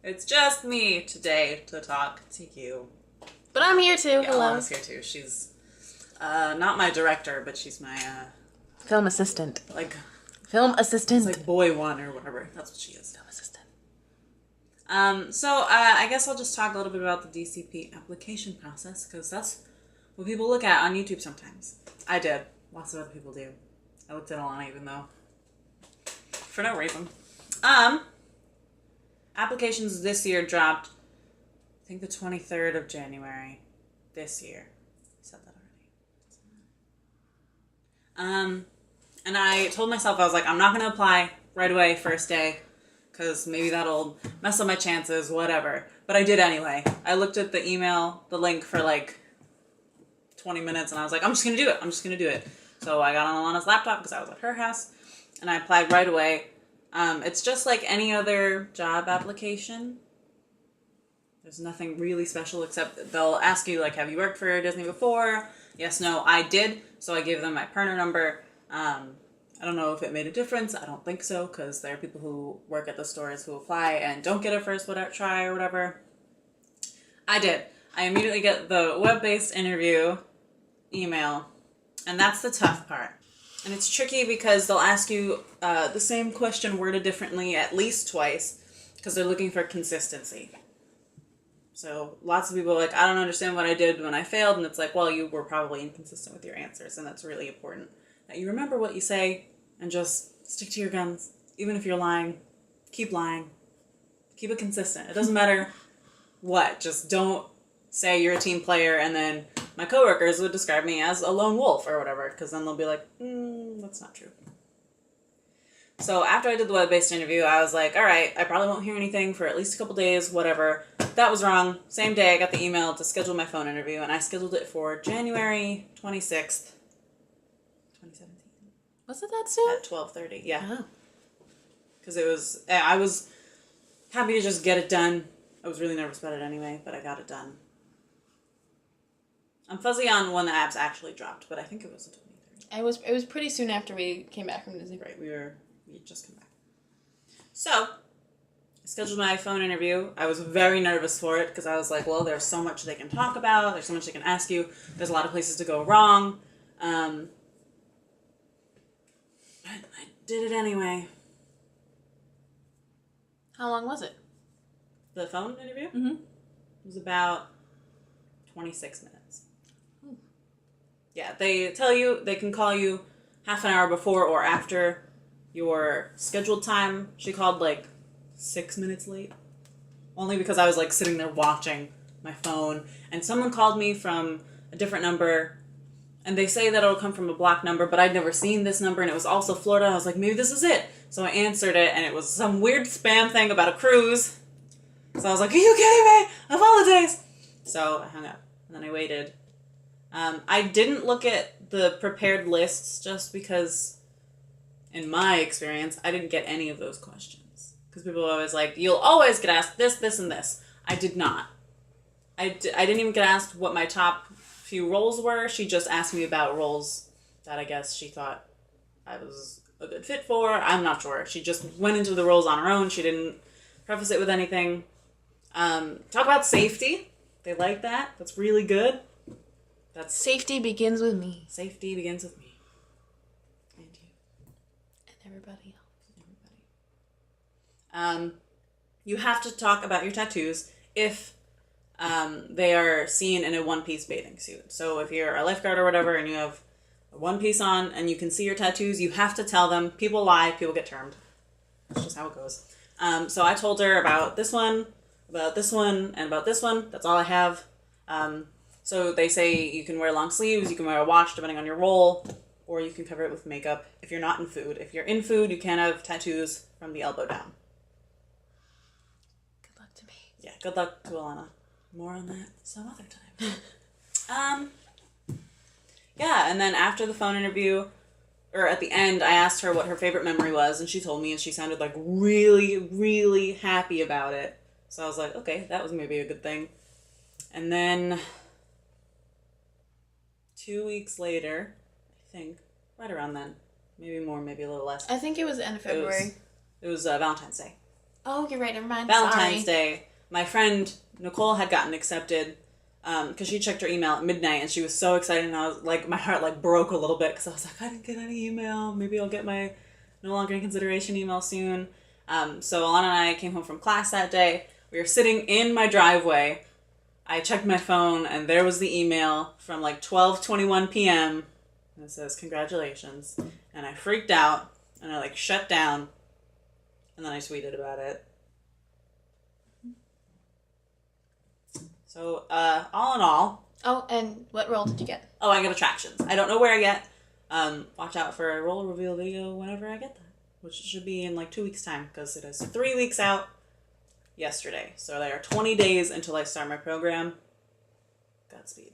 It's just me today to talk to you. But I'm here too. Yeah, Hello. Alana's here too. She's not my director, but she's my Film assistant. Film assistant. It's like boy one or whatever. That's what she is. Film assistant. So I guess I'll just talk a little bit about the DCP application process, because that's what people look at on YouTube sometimes. I did. Lots of other people do. I looked at Alana even though. For no reason. Applications this year dropped, I think the 23rd of January this year. I said that already. And I told myself, I was like, I'm not going to apply right away first day, because maybe that'll mess up my chances, whatever. But I did anyway. I looked at the email, the link for like 20 minutes, and I was like, I'm just going to do it. I'm just going to do it. So I got on Alana's laptop because I was at her house, and I applied right away. It's just like any other job application. There's nothing really special except they'll ask you, like, have you worked for Disney before? Yes, no, I did. So I gave them my partner number. I don't know if it made a difference. I don't think so, because there are people who work at the stores who apply and don't get a first try or whatever. I did. I immediately get the web-based interview email, and that's the tough part. And it's tricky because they'll ask you the same question worded differently at least twice, because they're looking for consistency. So lots of people are like, I don't understand what I did when I failed. And it's like, well, you were probably inconsistent with your answers. And that's really important, that you remember what you say and just stick to your guns. Even if you're lying, keep lying. Keep it consistent. It doesn't matter what. Just don't say you're a team player and then my coworkers would describe me as a lone wolf or whatever, because then they'll be like, that's not true. So after I did the web-based interview, I was like, all right, I probably won't hear anything for at least a couple days, whatever. That was wrong. Same day, I got the email to schedule my phone interview, and I scheduled it for January 26th, 2017. Was it that soon? At 12:30, yeah. Oh. Because I was happy to just get it done. I was really nervous about it anyway, but I got it done. I'm fuzzy on when the apps actually dropped, but I think it was the 23rd. It was pretty soon after we came back from Disney. Right, we just come back. So, I scheduled my phone interview. I was very nervous for it, because I was like, well, there's so much they can talk about, there's so much they can ask you, there's a lot of places to go wrong. But I did it anyway. How long was it? The phone interview? Mm-hmm. It was about 26 minutes. Yeah, they tell you they can call you half an hour before or after your scheduled time. She called like 6 minutes late. Only because I was like sitting there watching my phone. And someone called me from a different number. And they say that it'll come from a blocked number, but I'd never seen this number, and it was also Florida. I was like, maybe this is it. So I answered it, and it was some weird spam thing about a cruise. So I was like, are you kidding me? Of all the days. So I hung up, and then I waited. I didn't look at the prepared lists just because, in my experience, I didn't get any of those questions. Because people are always like, you'll always get asked this, this, and this. I did not. I didn't even get asked what my top few roles were. She just asked me about roles that I guess she thought I was a good fit for. I'm not sure. She just went into the roles on her own. She didn't preface it with anything. Talk about safety. They like that. That's really good. Safety begins with me. Safety begins with me. And you. And everybody else. You have to talk about your tattoos if they are seen in a one-piece bathing suit. So if you're a lifeguard or whatever and you have a one-piece on and you can see your tattoos, you have to tell them. People lie, people get termed. That's just how it goes. So I told her about this one, and about this one. That's all I have. So they say you can wear long sleeves, you can wear a watch depending on your role, or you can cover it with makeup if you're not in food. If you're in food, you can't have tattoos from the elbow down. Good luck to me. Yeah, good luck to Alana. More on that some other time. Yeah, and then after the phone interview, or at the end, I asked her what her favorite memory was, and she told me, and she sounded like really, really happy about it. So I was like, okay, that was maybe a good thing. And then 2 weeks later, I think, right around then, maybe more, maybe a little less. I think it was the end of February. It was Valentine's Day. Oh, you're right. Never mind. Valentine's Day. My friend Nicole had gotten accepted because she checked her email at midnight and she was so excited, and I was like, my heart like broke a little bit because I was like, I didn't get any email. Maybe I'll get my no longer in consideration email soon. So Alana and I came home from class that day. We were sitting in my driveway. I checked my phone and there was the email from like 12:21 p.m. and it says congratulations, and I freaked out and I like shut down and then I tweeted about it. So, all in all... Oh, and what role did you get? Oh, I got attractions. I don't know where yet. Watch out for a role reveal video whenever I get that, which should be in like 2 weeks' time, because it is 3 weeks out yesterday. So there are 20 days until I start my program. Godspeed.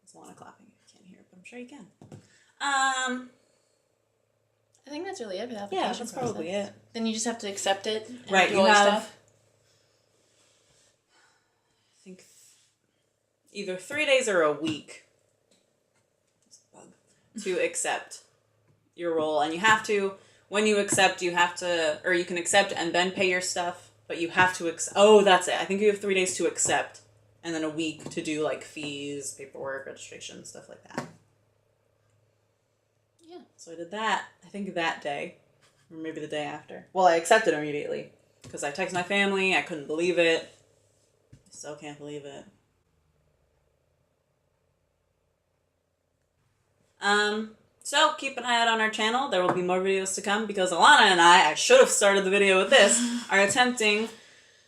There's a lot of clapping. You can't hear it, but I'm sure you can. I think that's really it for the application Yeah, that's process. probably it. Then you just have to accept it and Right, do you all your have... stuff. I think either 3 days or a week to accept your role. And you have to, when you accept, you have to, or you can accept and then pay your stuff, but you have to, oh, that's it. I think you have 3 days to accept and then a week to do like fees, paperwork, registration, stuff like that. Yeah. So I did that, I think that day, or maybe the day after. Well, I accepted immediately because I texted my family. I couldn't believe it. I still can't believe it. So keep an eye out on our channel. There will be more videos to come because Alana and I should have started the video with this, are attempting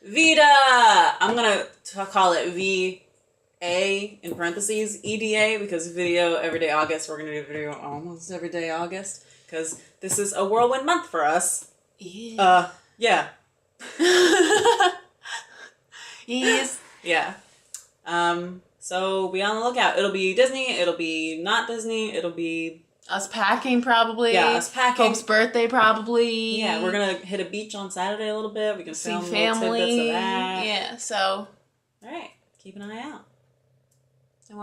VEDA. I'm gonna call it VA in parentheses, EDA, because video every day August. We're gonna do video almost every day August because this is a whirlwind month for us. Yeah. Yeah. Yes. Yeah. So be on the lookout. It'll be Disney, it'll be not Disney, it'll be... Us packing, probably. Yeah, us packing. Hope's birthday, probably. Yeah, we're gonna hit a beach on Saturday a little bit. We can See film family. little tidbits of that. Yeah, so... Alright, keep an eye out. And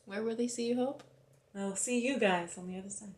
where will they see you, Hope? I'll see you guys on the other side.